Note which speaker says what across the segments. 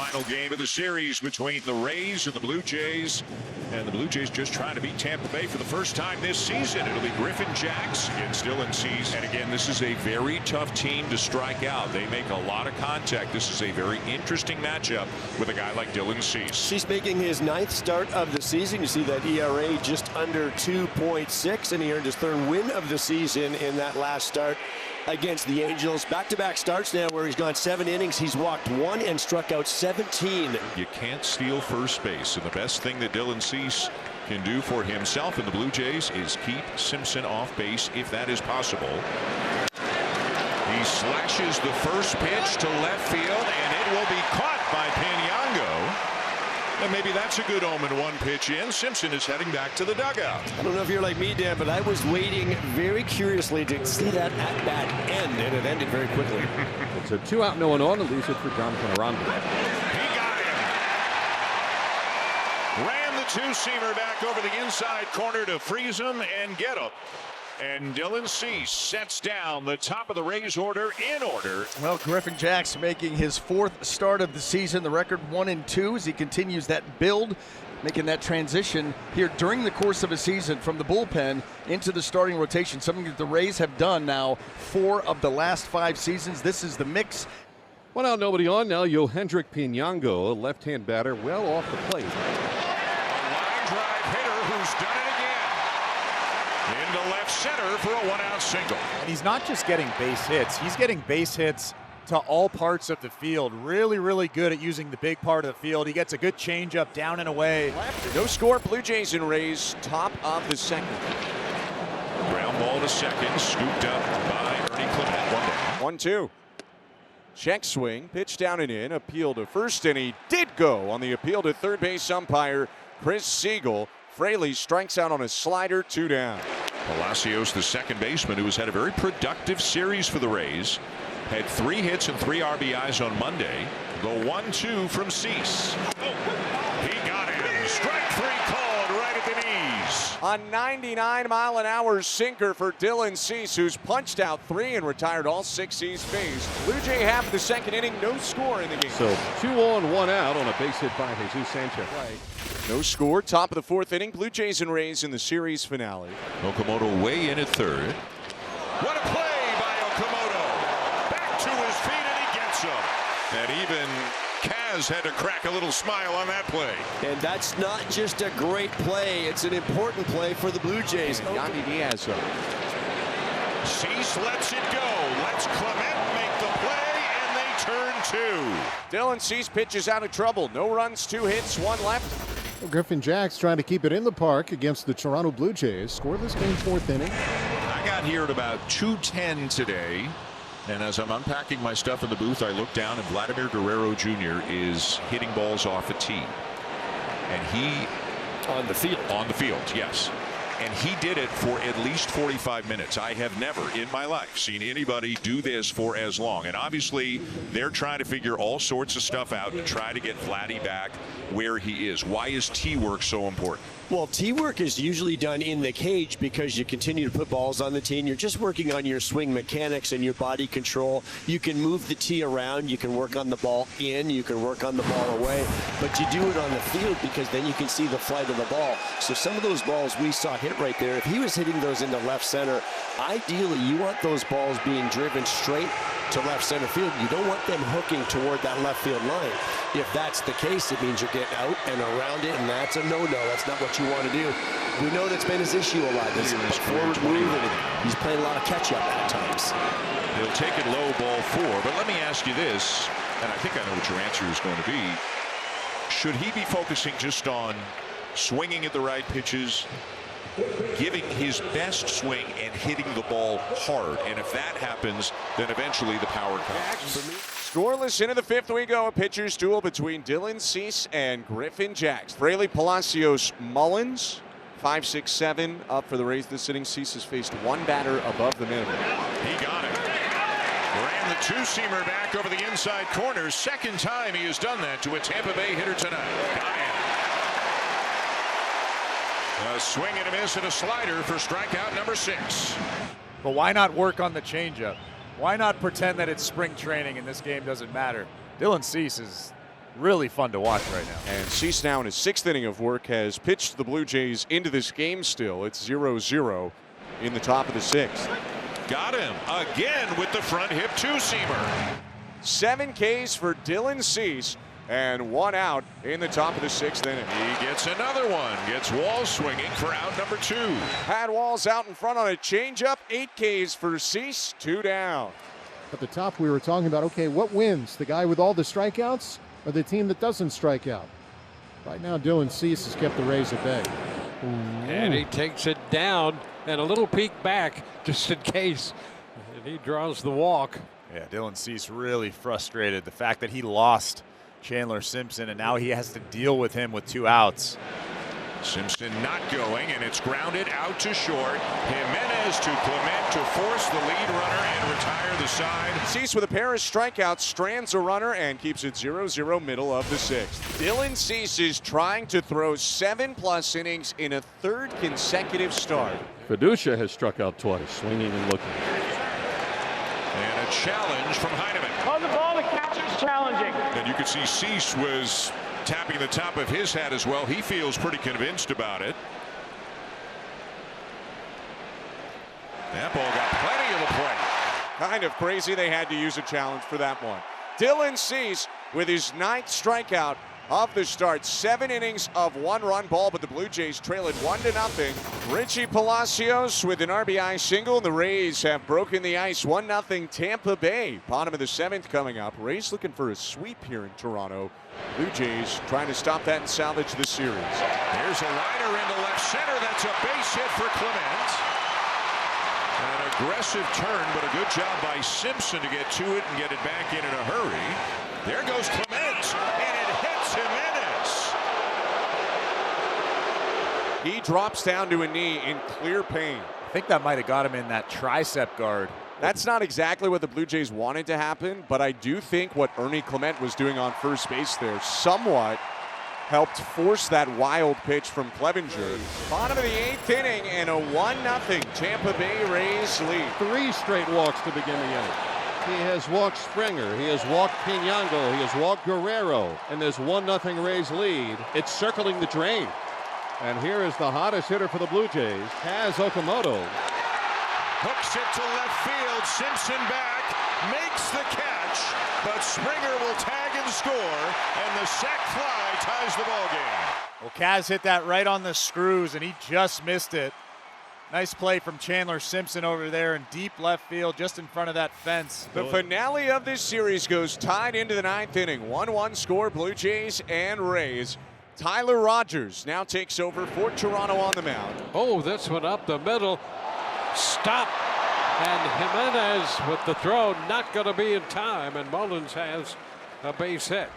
Speaker 1: final game of the series between the Rays and the Blue Jays. And the Blue Jays just trying to beat Tampa Bay for the first time this season. It'll be Griffin Jax against Dylan Cease. And again, this is a very tough team to strike out. They make a lot of contact. This is a very interesting matchup with a guy like Dylan Cease.
Speaker 2: Cease making his 9th start of the season. You see that ERA just under 2.6, and he earned his 3rd win of the season in that last start against the Angels. Back-to-back starts now where he's gone 7 innings. He's walked 1 and struck out 17.
Speaker 1: You can't steal first base, and the best thing that Dylan Cease can do for himself and the Blue Jays is keep Simpson off base if that is possible. He slashes the first pitch to left field, and it will be caught by Pinyango. And maybe that's a good omen. 1 pitch in. Simpson is heading back to the dugout.
Speaker 2: I don't know if you're like me, Dan, but I was waiting very curiously to see that at-bat end, and it ended very quickly.
Speaker 3: It's a 2 out, no one on. It leaves it for Jonathan Aranda.
Speaker 1: He got him. Ran the two-seamer back over the inside corner to freeze him and get him. And Dylan Cease sets down the top of the Rays order in order.
Speaker 4: Well, Griffin Jax making his 4th start of the season, the record 1-2 as he continues that build, making that transition here during the course of a season from the bullpen into the starting rotation, something that the Rays have done now 4 of the last 5 seasons. This is the mix.
Speaker 3: 1 out, nobody on. Now Yohendrick Pinyango, a left-hand batter, well off the plate.
Speaker 1: A line drive hitter who's done it again. Into left center for a 1-out single.
Speaker 5: And he's not just getting base hits, he's getting base hits to all parts of the field. Really, really good at using the big part of the field. He gets a good changeup down and away.
Speaker 6: No score, Blue Jays and Rays, top of the 2nd.
Speaker 1: Ground ball to second, scooped up by Ernie Clement.
Speaker 6: 1-2. Check swing, pitch down and in, appeal to first, and he did go on the appeal to third base umpire Chris Siegel. Fraley strikes out on a slider, 2 down.
Speaker 1: Palacios, the second baseman, who has had a very productive series for the Rays, had 3 hits and 3 RBIs on Monday. The 1-2 from Cease. He got him. Strike 3 called right at the knees.
Speaker 6: A 99-mile-an-hour sinker for Dylan Cease, who's punched out 3 and retired all 6 he's faced. Blue Jay half of the 2nd inning, no score in the game.
Speaker 3: So 2 on, 1 out on a base hit by Jesus Sanchez.
Speaker 6: No score, top of the 4th inning. Blue Jays and Rays in the series finale.
Speaker 1: Okamoto way in at third. What a play by Okamoto. Back to his feet and he gets him. And even Kaz had to crack a little smile on that play.
Speaker 2: And that's not just a great play, it's an important play for the Blue Jays.
Speaker 6: Yandy Diaz up.
Speaker 1: Cease lets it go. Lets Clement make the play, and they turn 2.
Speaker 6: Dylan Cease pitches out of trouble. No runs, 2 hits, 1 left.
Speaker 7: Well, Griffin Jax trying to keep it in the park against the Toronto Blue Jays. Scoreless game, 4th inning.
Speaker 1: I got here at about 2:10 today, and as I'm unpacking my stuff in the booth, I look down, and Vladimir Guerrero Jr. is hitting balls off a tee. And he...
Speaker 2: On the field.
Speaker 1: On the field, yes. And he did it for at least 45 minutes. I have never in my life seen anybody do this for as long. And obviously, they're trying to figure all sorts of stuff out to try to get Vladdy back where he is. Why is tee work so important?
Speaker 2: Well, tee work is usually done in the cage because you continue to put balls on the tee and you're just working on your swing mechanics and your body control. You can move the tee around, you can work on the ball in, you can work on the ball away, but you do it on the field because then you can see the flight of the ball. So some of those balls we saw hit right there, if he was hitting those into left center, ideally you want those balls being driven straight to left center field. You don't want them hooking toward that left field line. If that's the case, it means you're getting out and around it, and that's a no-no. That's not what you want to do. We know that's been his issue a lot. He's a forward move, and he's playing a lot of catch-up at times.
Speaker 1: He'll take it low, ball 4. But let me ask you this, and I think I know what your answer is going to be. Should he be focusing just on swinging at the right pitches, giving his best swing and hitting the ball hard? And if that happens, then eventually the power comes.
Speaker 6: Scoreless into the 5th we go. A pitcher's duel between Dylan Cease and Griffin Jax. Fraley, Palacios, Mullins. 5, 6, 7 up for the Rays this inning. Cease has faced 1 batter above the minimum.
Speaker 1: He got it. Ran the two-seamer back over the inside corner. 2nd time he has done that to a Tampa Bay hitter tonight. Got him. A swing and a miss and a slider for strikeout number 6.
Speaker 5: But why not work on the changeup? Why not pretend that it's spring training and this game doesn't matter? Dylan Cease is Really fun to watch right now.
Speaker 6: And Cease now in his 6th inning of work has pitched the Blue Jays into this game still. It's 0-0 in the top of the 6th.
Speaker 1: Got him again with the front hip two-seamer.
Speaker 6: 7 Ks for Dylan Cease and 1 out in the top of the 6th inning.
Speaker 1: He gets another one. Gets Walls swinging for out number 2.
Speaker 6: Had Walls out in front on a changeup. 8 Ks for Cease, 2 down.
Speaker 7: At the top, we were talking about, okay, what wins? The guy with all the strikeouts or the team that doesn't strike out? Right now, Dylan Cease has kept the Rays at bay.
Speaker 8: And he takes it down and a little peek back just in case. And he draws the walk.
Speaker 5: Yeah, Dylan Cease really frustrated. The fact that he lost Chandler Simpson and now he has to deal with him with 2 outs.
Speaker 1: Simpson not going, and it's grounded out to short. Jimenez to Clement to force the lead runner and retire the side.
Speaker 6: Cease with a pair of strikeouts strands a runner and keeps it 0-0 middle of the 6th. Dylan Cease is trying to throw 7+ innings in a 3rd consecutive start.
Speaker 3: Fiducia has struck out twice, swinging and looking.
Speaker 1: And a challenge from Heineman.
Speaker 9: On the ball, the catcher's challenging.
Speaker 1: And you could see Cease was tapping the top of his hat as well. He feels pretty convinced about it. That ball got plenty of a play.
Speaker 6: Kind of crazy they had to use a challenge for that one. Dylan Cease with his 9th strikeout of the start. 7 innings of 1-run ball, but the Blue Jays trail it 1-0. Richie Palacios with an RBI single, and the Rays have broken the ice 1-0 Tampa Bay. Bottom of the 7th coming up. Rays looking for a sweep here in Toronto. Blue Jays trying to stop that and salvage the series.
Speaker 1: There's a liner into left center. That's a base hit for Clement. An aggressive turn, but a good job by Simpson to get to it and get it back in a hurry. There goes Clement, and it hits Jimenez.
Speaker 6: He drops down to a knee in clear pain.
Speaker 5: I think that might have got him in that tricep guard.
Speaker 6: That's not exactly what the Blue Jays wanted to happen, but I do think what Ernie Clement was doing on first base there somewhat helped force that wild pitch from Clevenger. Bottom of the 8th inning and a 1-0 Tampa Bay Rays lead.
Speaker 3: 3 straight walks to begin the inning. He has walked Springer, he has walked Pinango, he has walked Guerrero, and there's 1-0 Rays lead. It's circling the drain. And here is the hottest hitter for the Blue Jays, Kaz Okamoto.
Speaker 1: Hooks it to left field. Simpson back, makes the catch, but Springer will tag and score, and the sac fly ties the ball game.
Speaker 5: Well, Kaz hit that right on the screws, and he just missed it. Nice play from Chandler Simpson over there in deep left field, just in front of that fence.
Speaker 6: The finale of this series goes tied into the 9th inning. 1-1 score, Blue Jays and Rays. Tyler Rogers now takes over for Toronto on the mound.
Speaker 8: Oh, this one up the middle. Stop. And Jimenez with the throw, not going to be in time, and Mullins has a base hit.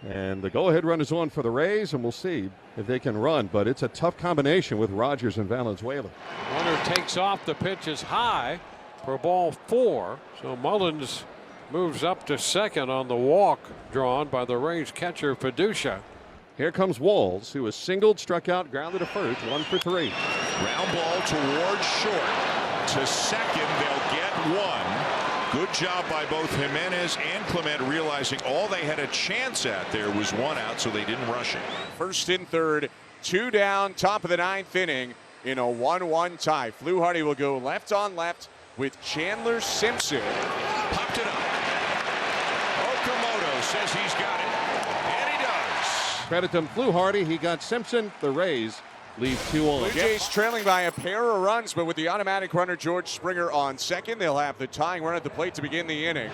Speaker 3: And the go-ahead run is on for the Rays, and we'll see if they can run. But it's a tough combination with Rogers and Valenzuela.
Speaker 8: Runner takes off. The pitch is high for ball 4. So Mullins moves up to second on the walk drawn by the Rays catcher Fiducia.
Speaker 3: Here comes Walls, who was singled, struck out, grounded to first, 1 for 3.
Speaker 1: Ground ball towards short. To second, they'll get 1. Good job by both Jimenez and Clement, realizing all they had a chance at there was 1 out, so they didn't rush it.
Speaker 6: First and third, 2 down, top of the 9th inning in a 1-1 tie. Fluharty will go left on left with Chandler Simpson.
Speaker 1: Popped it up. Okamoto says he's got it, and he does.
Speaker 3: Credit to Fluharty. He got Simpson. The Rays leave 2 on.
Speaker 6: Blue Jays trailing by a pair of runs, but with the automatic runner George Springer on second, they'll have the tying run at the plate to begin the inning.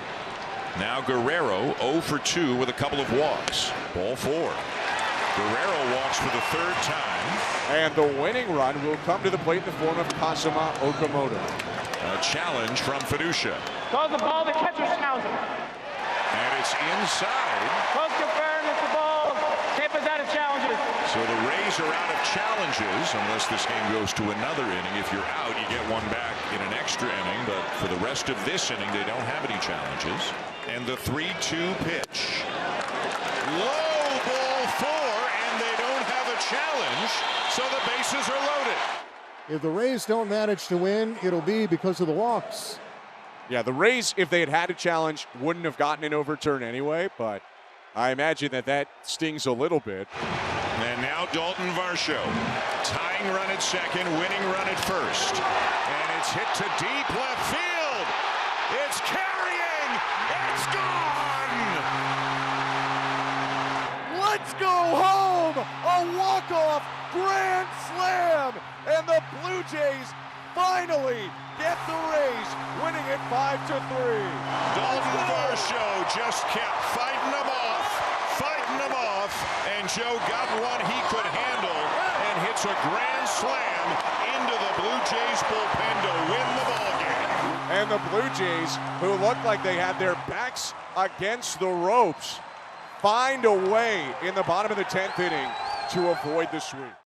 Speaker 1: Now Guerrero 0 for 2 with a couple of walks. Ball 4. Guerrero walks for the 3rd time.
Speaker 6: And the winning run will come to the plate in the form of Kazuma Okamoto.
Speaker 1: A challenge from Fiducia.
Speaker 9: Throws the ball, the catcher's challenging.
Speaker 1: And it's inside.
Speaker 9: Close confirmed with the ball. Tampa's out of challenges.
Speaker 1: So the Rays are out of challenges unless this game goes to another inning. If you're out, you get 1 back in an extra inning. But for the rest of this inning, they don't have any challenges. And the 3-2 pitch. Low ball 4, and they don't have a challenge. So the bases are loaded.
Speaker 7: If the Rays don't manage to win, it'll be because of the walks.
Speaker 6: Yeah, the Rays, if they had had a challenge, wouldn't have gotten an overturn anyway, but I imagine that stings a little bit.
Speaker 1: And now Dalton Varsho. Tying run at second, winning run at first. And it's hit to deep left field. It's carrying. It's gone.
Speaker 3: Let's go home! A walk-off grand slam! And the Blue Jays finally get the Rays, winning it 5-3.
Speaker 1: Dalton Varsho just kept fighting them off. And Joe got one he could handle and hits a grand slam into the Blue Jays bullpen to win the ballgame.
Speaker 6: And the Blue Jays, who looked like they had their backs against the ropes, find a way in the bottom of the 10th inning to avoid the sweep.